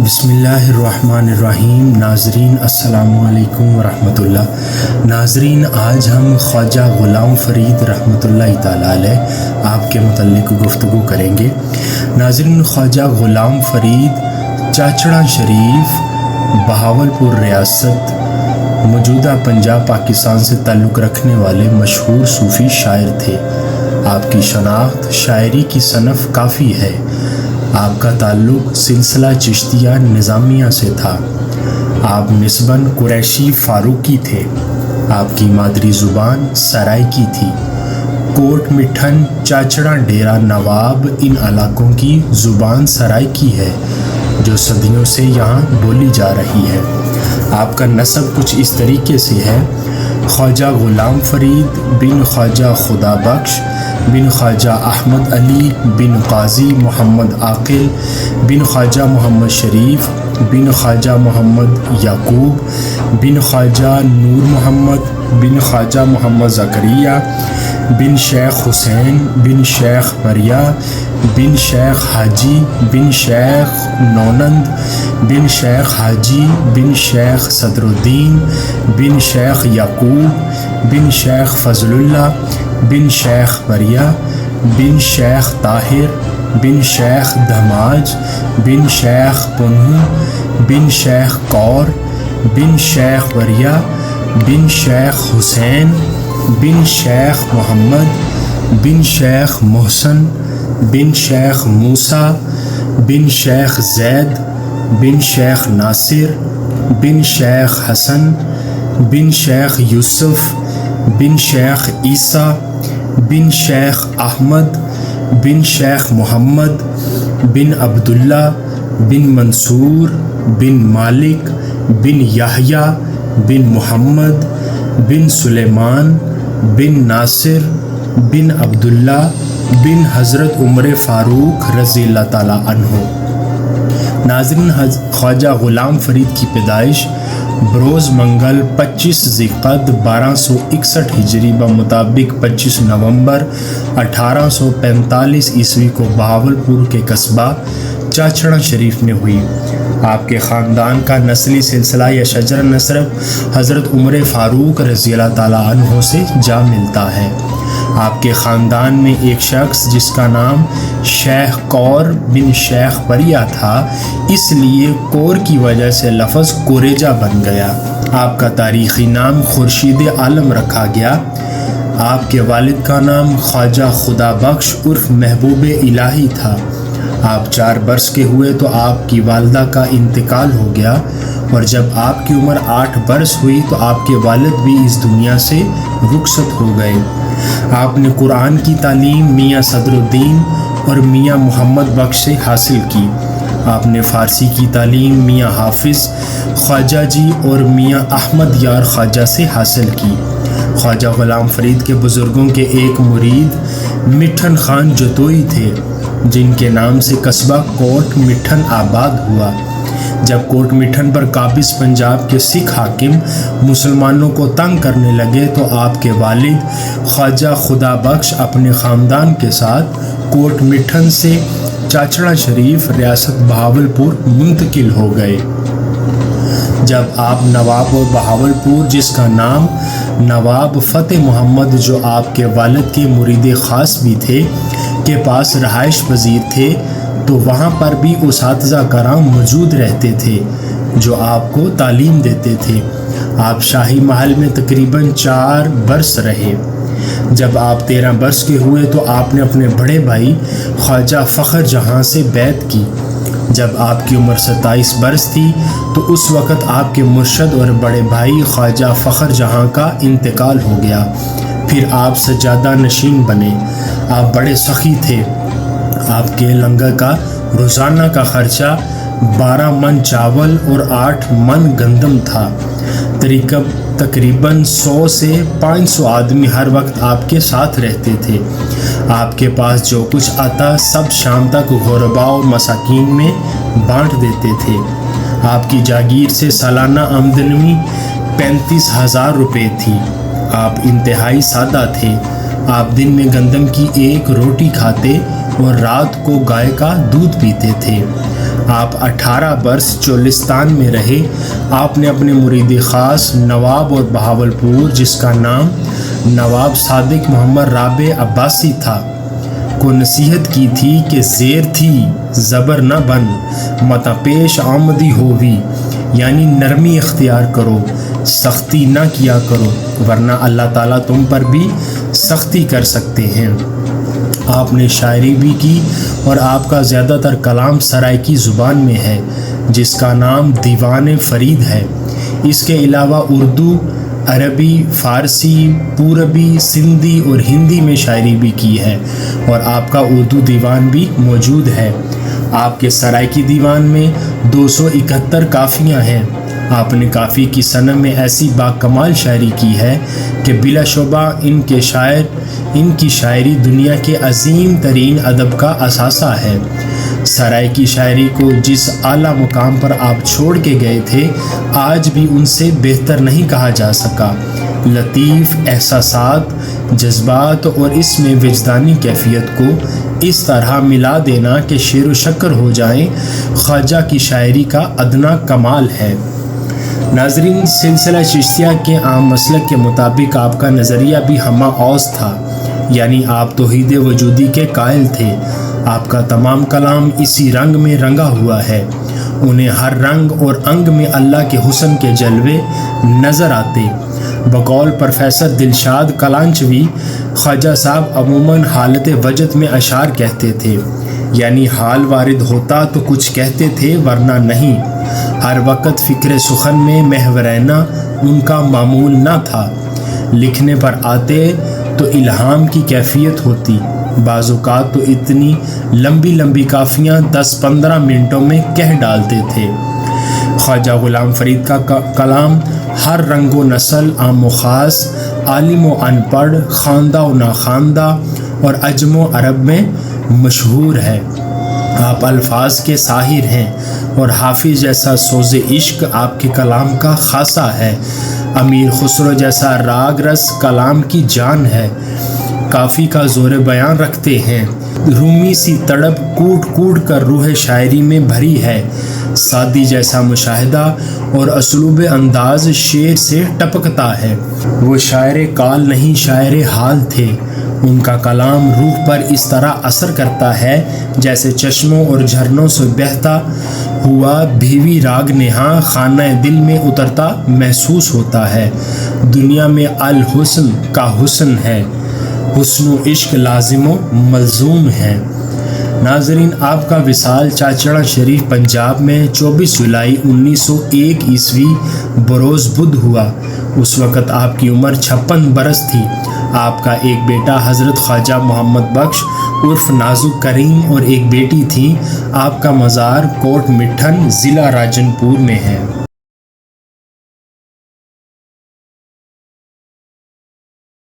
بسم اللہ الرحمن الرحیم۔ ناظرین السلام علیکم ورحمۃ اللہ۔ ناظرین، آج ہم خواجہ غلام فرید رحمۃ اللہ تعالیٰ علیہ آپ کے متعلق گفتگو کریں گے۔ ناظرین، خواجہ غلام فرید چاچڑا شریف، بہاولپور ریاست، موجودہ پنجاب پاکستان سے تعلق رکھنے والے مشہور صوفی شاعر تھے۔ آپ کی شناخت شاعری کی صنف کافی ہے۔ آپ کا تعلق سلسلہ چشتیہ نظامیہ سے تھا۔ آپ نسباً قریشی فاروقی تھے۔ آپ کی مادری زبان سرائکی تھی۔ کوٹ مٹھن، چاچڑا، ڈیرہ نواب، ان علاقوں کی زبان سرائکی ہے جو صدیوں سے یہاں بولی جا رہی ہے۔ آپ کا نسب کچھ اس طریقے سے ہے: خواجہ غلام فرید بن خواجہ خدا بخش بن خواجہ احمد علی بن قاضی محمد عاقل بن خواجہ محمد شریف بن خواجہ محمد یعقوب بن خواجہ نور محمد بن خواجہ محمد زکریا بن شیخ حسین بن شیخ مریا بن شیخ حاجی بن شیخ نونند بن شیخ حاجی بن شیخ صدر الدین بن شیخ یعقوب بن شیخ فضل اللہ بن شیخ مریا بن شیخ طاہر بن شیخ دھماج بن شیخ پنہو بن شیخ کور بن شیخ مریا بن شیخ حسین بن شیخ محمد بن شیخ محسن بن شیخ موسیٰ بن شیخ زید بن شیخ ناصر بن شیخ حسن بن شیخ یوسف بن شیخ عیسیٰ بن شیخ احمد بن شیخ محمد بن عبداللہ بن منصور بن مالک بن یحییٰ بن محمد بن سلیمان بن ناصر بن عبداللہ بن حضرت عمر فاروق رضی اللہ تعالیٰ عنہ۔ ناظرین، خواجہ غلام فرید کی پیدائش بروز منگل 25 ذی-القعدہ 1261 ہجری بمطابق 25 نومبر 1845 عیسوی کو بہاولپور کے قصبہ چاچڑا شریف میں ہوئی۔ آپ کے خاندان کا نسلی سلسلہ یا شجرہ نسب حضرت عمر فاروق رضی اللہ تعالیٰ عنہ سے جا ملتا ہے۔ آپ کے خاندان میں ایک شخص جس کا نام شیخ کور بن شیخ مریا تھا، اس لیے کور کی وجہ سے لفظ کوریجا بن گیا۔ آپ کا تاریخی نام خورشید عالم رکھا گیا۔ آپ کے والد کا نام خواجہ خدا بخش عرف محبوب الہی تھا۔ آپ 4 برس کے ہوئے تو آپ کی والدہ کا انتقال ہو گیا، اور جب آپ کی عمر 8 برس ہوئی تو آپ کے والد بھی اس دنیا سے رخصت ہو گئے۔ آپ نے قرآن کی تعلیم میاں صدر الدین اور میاں محمد بخش سے حاصل کی۔ آپ نے فارسی کی تعلیم میاں حافظ خواجہ جی اور میاں احمد یار خواجہ سے حاصل کی۔ خواجہ غلام فرید کے بزرگوں کے ایک مرید مٹھن خان جتوئی تھے، جن کے نام سے قصبہ کوٹ مٹھن آباد ہوا۔ جب کوٹ مٹھن پر قابض پنجاب کے سکھ حاکم مسلمانوں کو تنگ کرنے لگے تو آپ کے والد خواجہ خدا بخش اپنے خاندان کے ساتھ کوٹ مٹھن سے چاچڑا شریف ریاست بہاولپور منتقل ہو گئے۔ جب آپ نواب اور بہاولپور، جس کا نام نواب فتح محمد جو آپ کے والد کے مرید خاص بھی تھے، کے پاس رہائش پذیر تھے، تو وہاں پر بھی اساتذہ کرام موجود رہتے تھے جو آپ کو تعلیم دیتے تھے۔ آپ شاہی محل میں تقریباً 4 برس رہے۔ جب آپ 13 برس کے ہوئے تو آپ نے اپنے بڑے بھائی خواجہ فخر جہاں سے بیعت کی۔ جب آپ کی عمر 27 برس تھی تو اس وقت آپ کے مرشد اور بڑے بھائی خواجہ فخر جہاں کا انتقال ہو گیا۔ پھر آپ سجادہ نشین بنے۔ آپ بڑے سخی تھے۔ آپ کے لنگر کا روزانہ کا خرچہ 12 من چاول اور 8 من گندم تھا۔ تقریباً 100 سے 500 آدمی ہر وقت آپ کے ساتھ رہتے تھے۔ آپ کے پاس جو کچھ آتا سب شام تک غرباء و مساکین میں بانٹ دیتے تھے۔ آپ کی جاگیر سے سالانہ آمدنی 35,000 روپے تھی۔ آپ انتہائی سادہ تھے۔ آپ دن میں گندم کی 1 روٹی کھاتے اور رات کو گائے کا دودھ پیتے تھے۔ آپ 18 برس چولستان میں رہے۔ آپ نے اپنے مرید خاص نواب اور بہاولپور، جس کا نام نواب صادق محمد رابع عباسی تھا، کو نصیحت کی تھی کہ زیر تھی زبر نہ بن، متا پیش آمدی ہووی، یعنی نرمی اختیار کرو، سختی نہ کیا کرو، ورنہ اللہ تعالیٰ تم پر بھی سختی کر سکتے ہیں۔ آپ نے شاعری بھی کی اور آپ کا زیادہ تر کلام سرائکی زبان میں ہے، جس کا نام دیوان فرید ہے۔ اس کے علاوہ اردو، عربی، فارسی، پوربی، سندھی اور ہندی میں شاعری بھی کی ہے، اور آپ کا اردو دیوان بھی موجود ہے۔ آپ کے سرائکی دیوان میں 271 کافیاں ہیں۔ آپ نے کافی کی صنف میں ایسی باکمال شاعری کی ہے کہ بلا شبہ ان کی شاعری دنیا کے عظیم ترین ادب کا اثاثہ ہے۔ سرائکی شاعری کو جس اعلیٰ مقام پر آپ چھوڑ کے گئے تھے، آج بھی ان سے بہتر نہیں کہا جا سکا۔ لطیف احساسات، جذبات اور اس میں وجدانی کیفیت کو اس طرح ملا دینا کہ شعر و شکر ہو جائیں، خواجہ کی شاعری کا ادنا کمال ہے۔ ناظرین، سلسلہ چشتیہ کے عام مسلک کے مطابق آپ کا نظریہ بھی ہمہ اوز تھا، یعنی آپ توحید وجودی کے قائل تھے۔ آپ کا تمام کلام اسی رنگ میں رنگا ہوا ہے۔ انہیں ہر رنگ اور انگ میں اللہ کے حسن کے جلوے نظر آتے۔ بقول پروفیسر دلشاد کلانچوی، خواجہ صاحب عموماً حالت وجد میں اشعار کہتے تھے، یعنی حال وارد ہوتا تو کچھ کہتے تھے ورنہ نہیں۔ ہر وقت فکر سخن میں محو رہنا ان کا معمول نہ تھا۔ لکھنے پر آتے تو الہام کی کیفیت ہوتی، بعض اوقات تو اتنی لمبی لمبی کافیاں 10-15 منٹوں میں کہہ ڈالتے تھے۔ خواجہ غلام فرید کا کلام ہر رنگ و نسل، عام و خاص، عالم و ان پڑھ، خواندہ و ناخواندہ اور عجم و عرب میں مشہور ہے۔ آپ الفاظ کے ساحر ہیں اور حافظ جیسا سوز عشق آپ کے کلام کا خاصہ ہے۔ امیر خسرو جیسا راگ رس کلام کی جان ہے۔ کافی کا زور بیان رکھتے ہیں۔ رومی سی تڑپ کوٹ کوٹ کر روح شاعری میں بھری ہے۔ سادی جیسا مشاہدہ اور اسلوب انداز شعر سے ٹپکتا ہے۔ وہ شاعر قال نہیں، شاعر حال تھے۔ ان کا کلام روح پر اس طرح اثر کرتا ہے جیسے چشموں اور جھرنوں سے بہتا ہوا بھیوی راگ نہاں خانہ دل میں اترتا محسوس ہوتا ہے۔ دنیا میں الحسن کا حسن ہے، حسن و عشق لازم و ملزوم ہے۔ ناظرین، آپ کا وصال چاچڑا شریف پنجاب میں 24 جولائی 1901 عیسوی بروز بدھ ہوا۔ اس وقت آپ کی عمر 56 برس تھی۔ آپ کا ایک بیٹا حضرت خواجہ محمد بخش عرف نازک کریم اور ایک بیٹی تھی۔ آپ کا مزار کوٹ مٹھن ضلع راجن پور میں ہے۔